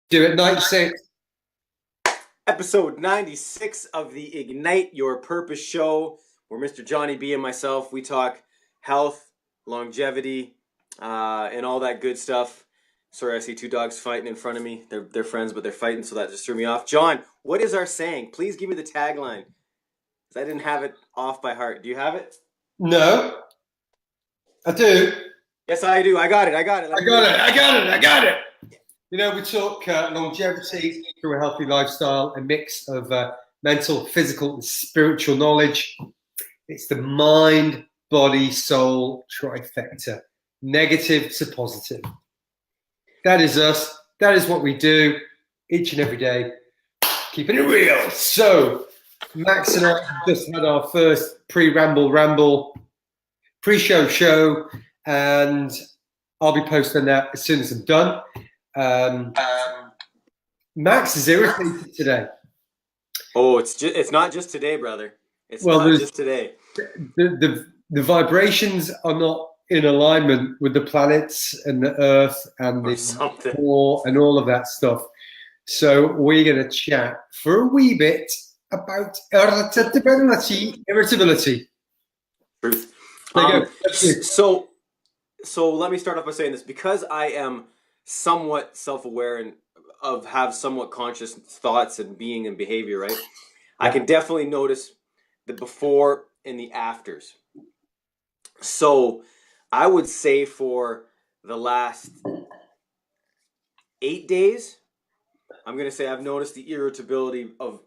Do it 96. Episode 96 of the Ignite Your Purpose show, where Mr. Johnny B and myself, we talk health, longevity, and all that good stuff. Sorry, I see two dogs fighting in front of me. They're friends, but they're fighting, so that just threw me off. John, what is our saying? Please give me the tagline, because I didn't have it off by heart. Do you have it? No, I do. Yes, I do. I got it. I got it. You know, we talk longevity through a healthy lifestyle, a mix of mental, physical, and spiritual knowledge. It's the mind, body, soul trifecta. Negative to positive. That is us. That is what we do each and every day. Keeping it real. So, Max and I just had our first pre-show, and I'll be posting that as soon as I'm done. Max is irritated today. Oh, it's not just today, brother. It's not just today. The vibrations are not in alignment with the planets and the Earth and the war and all of that stuff. So we're going to chat for a wee bit about irritability. Truth. So let me start off by saying this. Because I am somewhat self-aware and have somewhat conscious thoughts and being and behavior, right? Yeah. I can definitely notice the before and the afters. So I would say for the last 8 days, I'm going to say I've noticed the irritability of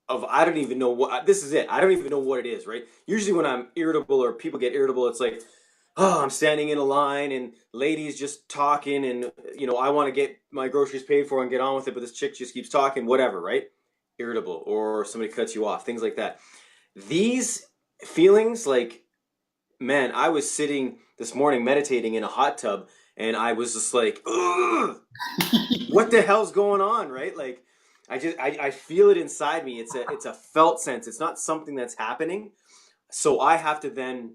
I don't even know what, this is it. I don't even know what it is, right? Usually when I'm irritable or people get irritable, it's like, oh, I'm standing in a line and ladies just talking and, you know, I want to get my groceries paid for and get on with it, but this chick just keeps talking, whatever, right? Irritable, or somebody cuts you off, things like that. These feelings, like, man, I was sitting this morning meditating in a hot tub and I was just like, ugh, what the hell's going on, right? Like, I feel it inside me. It's a felt sense. It's not something that's happening. So I have to then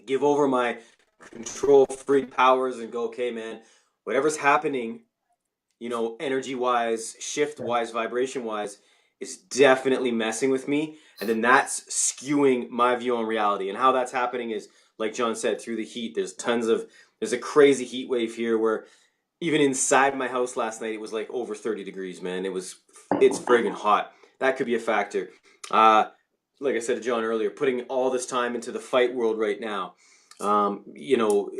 give over my control freak powers and go, okay, man, whatever's happening, you know, energy wise, shift wise, vibration wise, is definitely messing with me. And then that's skewing my view on reality. And how that's happening is, like John said, through the heat. There's a crazy heat wave here where even inside my house last night, it was like over 30 degrees, man. It's friggin' hot. That could be a factor. Like I said to John earlier, putting all this time into the fight world right now. You know,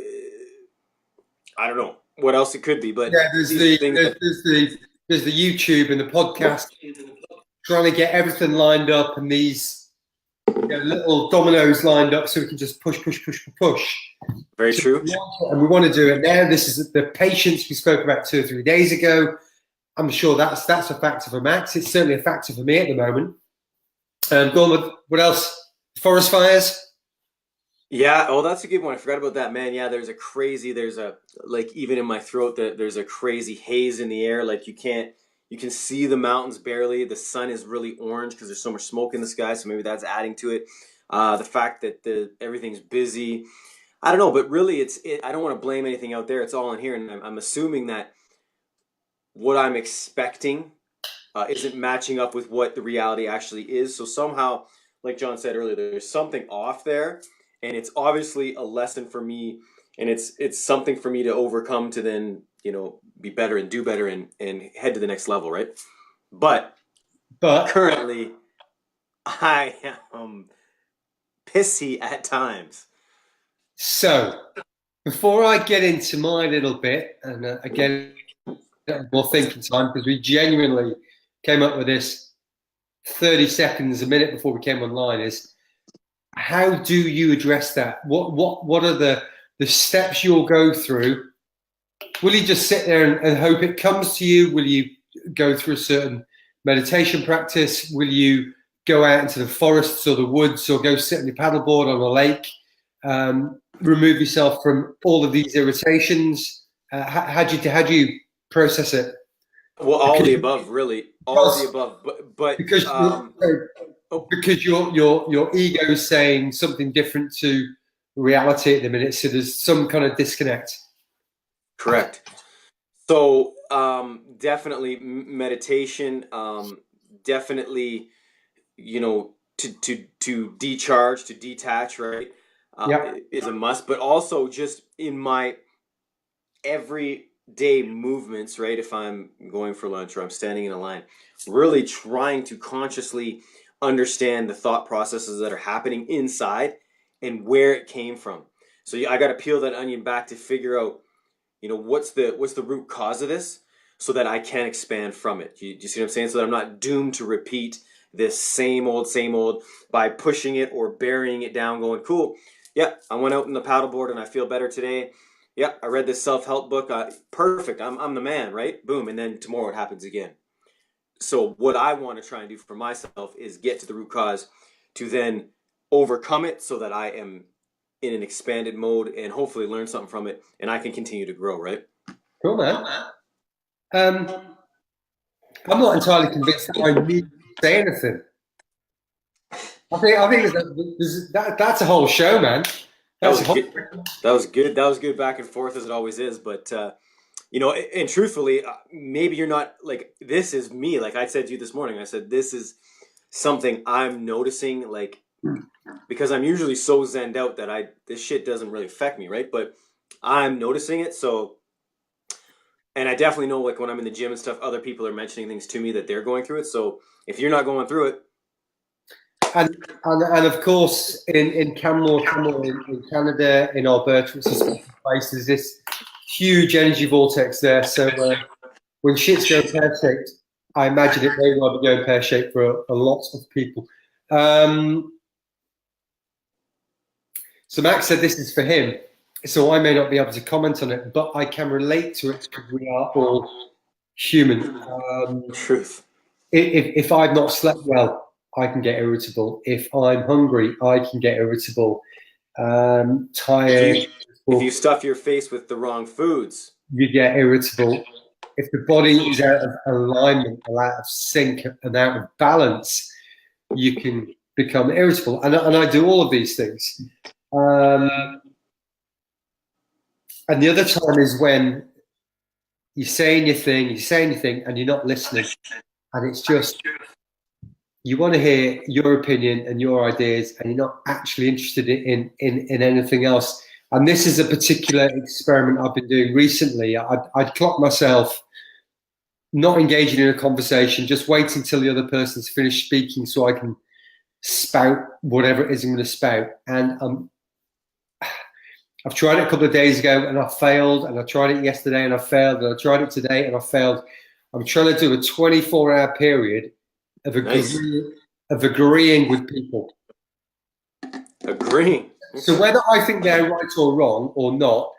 I don't know what else it could be, but yeah, there's the YouTube and the podcast trying to get everything lined up and these little dominoes lined up so we can just push. Very true. And we want to do it now. This is the patience we spoke about 2 or 3 days ago. I'm sure that's a factor for Max. It's certainly a factor for me at the moment. Go on with what else? Forest fires? Yeah, oh, that's a good one. I forgot about that, man. Yeah, like even in my throat, there's a crazy haze in the air. Like you can see the mountains barely. The sun is really orange because there's so much smoke in the sky. So maybe that's adding to it. The fact that everything's busy. I don't know, but really I don't want to blame anything out there. It's all in here. And I'm assuming that what I'm expecting isn't matching up with what the reality actually is. So somehow, like John said earlier, there's something off there. And it's obviously a lesson for me, and it's something for me to overcome to then, you know, be better and do better and head to the next level, right? But currently, I am pissy at times. So, before I get into my little bit, and again, more thinking time, because we genuinely came up with this 30 seconds, a minute before we came online, is how do you address that? What are the steps you'll go through? Will you just sit there and hope it comes to you? Will you go through a certain meditation practice? Will you go out into the forests or the woods, or go sit on your paddleboard on a lake? Remove yourself from all of these irritations. How do you process it? Well, all of the above, really. All of the above. But because your ego is saying something different to reality at the minute, so there's some kind of disconnect. Correct. So definitely meditation. Definitely, you know, to decharge, to detach, right? Yeah. Is a must. But also just in my everyday movements, right? If I'm going for lunch or I'm standing in a line, really trying to consciously understand the thought processes that are happening inside and where it came from. So I got to peel that onion back to figure out, you know, what's the root cause of this, so that I can expand from it. You see what I'm saying? So that I'm not doomed to repeat this same old by pushing it or burying it down, going, cool, yeah, I went out in the paddleboard and I feel better today. Yeah, I read this self-help book. Perfect. I'm the man, right? Boom. And then tomorrow it happens again. So what I want to try and do for myself is get to the root cause to then overcome it, so that I am in an expanded mode and hopefully learn something from it, and I can continue to grow, right? Cool, man. I'm not entirely convinced that I need to say anything. I think that's a whole show, man. That was good. That was good back and forth, as it always is. But you know, and truthfully, maybe you're not like, this is me. Like I said to you this morning, I said this is something I'm noticing, like, because I'm usually so zenned out that this shit doesn't really affect me, right? But I'm noticing it. So, and I definitely know, like, when I'm in the gym and stuff, other people are mentioning things to me that they're going through it. So if you're not going through it, and of course in Canmore, in Canada, in Alberta, it's a special place. There's this huge energy vortex there. So when shit's going pear-shaped, I imagine it may well be going pear-shaped for a lot of people. So Max said this is for him. So I may not be able to comment on it, but I can relate to it because we are all human. Truth. If I've not slept well, I can get irritable. If I'm hungry, I can get irritable. Tired. If you stuff your face with the wrong foods, you get irritable. If the body is out of alignment, out of sync, and out of balance, you can become irritable. And I do all of these things. And the other time is when you're saying your thing, and you're not listening. And it's just, you want to hear your opinion and your ideas, and you're not actually interested in anything else. And this is a particular experiment I've been doing recently. I'd clocked myself not engaging in a conversation, just waiting till the other person's finished speaking so I can spout whatever it is I'm going to spout. And I've tried it a couple of days ago and I failed, and I tried it yesterday and I failed, and I tried it today and I failed. I'm trying to do a 24-hour period of agreeing with people. Agreeing. So whether I think they're right or wrong or not,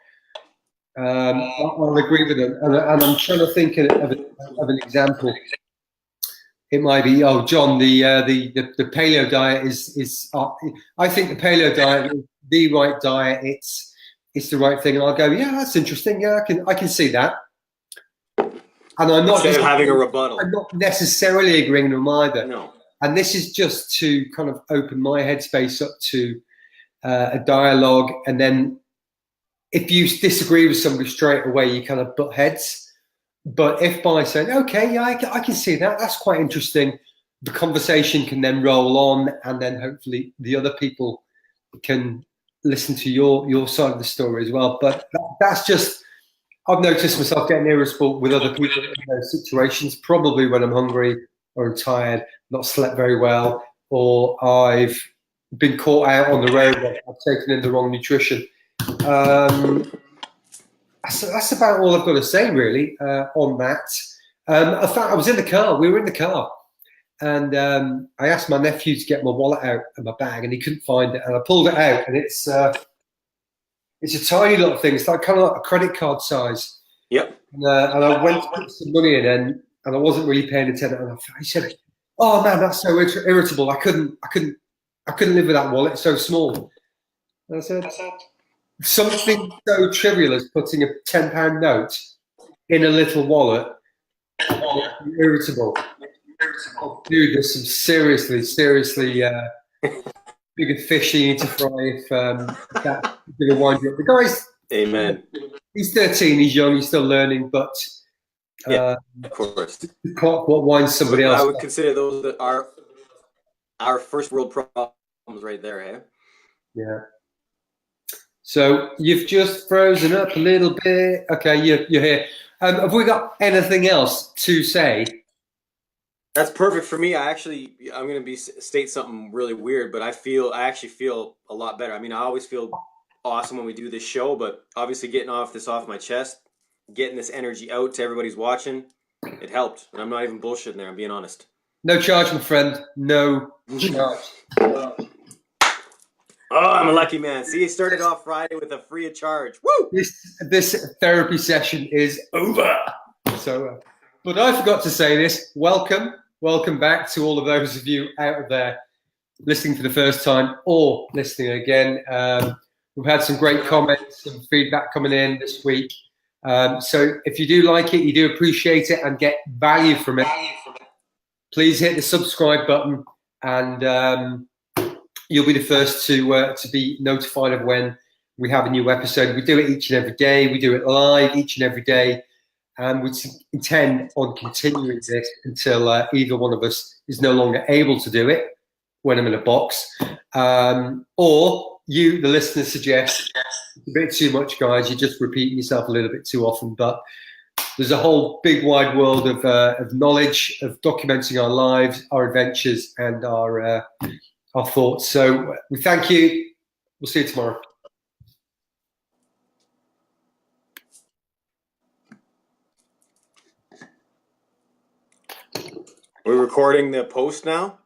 I'll agree with them. And I'm trying to think of an example. It might be, oh, John, the paleo diet is I think the paleo diet is the right diet. It's the right thing. And I'll go, yeah, that's interesting. Yeah, I can see that. And I'm not instead of having a rebuttal. I'm not necessarily agreeing with them either. No. And this is just to kind of open my headspace up to a dialogue. And then if you disagree with somebody straight away, you kind of butt heads. But if by saying, okay, yeah, I can see that, that's quite interesting, the conversation can then roll on, and then hopefully the other people can listen to your side of the story as well. But that's just, I've noticed myself getting irritable with other people in those situations, probably when I'm hungry or I'm tired, not slept very well, or I've been caught out on the road, I've taken in the wrong nutrition. That's about all I've got to say, really, on that. In fact, I was in the car. We were in the car. And I asked my nephew to get my wallet out of my bag, and he couldn't find it. And I pulled it out, and it's a tiny little thing. It's like kind of like a credit card size. Yep. And I went to put some money in, and I wasn't really paying attention. And he said, "Oh man, that's so irritable. I couldn't live with that wallet. It's so small." And I said, something so trivial as putting a £10 note in a little wallet, irritable. Dude, there's some seriously bigger fish you need to fry if that's going to wind you up. The guy's, amen. He's 13, he's young, he's still learning, but Yeah, of course. The clock, what winds somebody else I would up. consider those that are our first world problems right there, eh? Yeah. So you've just frozen up a little bit. Okay, you're here. Have we got anything else to say? That's perfect for me. I'm going to state something really weird, but I actually feel a lot better. I mean, I always feel awesome when we do this show, but obviously getting off my chest, getting this energy out to everybody's watching, it helped. And I'm not even bullshitting there. I'm being honest. No charge, my friend. No charge. Oh, I'm a lucky man. See, you started off Friday with a free of charge. Woo! This therapy session is over. So, but I forgot to say this. Welcome back to all of those of you out there listening for the first time or listening again. We've had some great comments and feedback coming in this week. So if you do like it, you do appreciate it and get value from it, please hit the subscribe button and you'll be the first to be notified of when we have a new episode. We do it each and every day. We do it live each and every day. And we intend on continuing this until either one of us is no longer able to do it when I'm in a box. Or you, the listener, suggest it's a bit too much, guys. You're just repeating yourself a little bit too often. But there's a whole big wide world of knowledge, of documenting our lives, our adventures, and our thoughts. So we thank you. We'll see you tomorrow. We're recording the post now.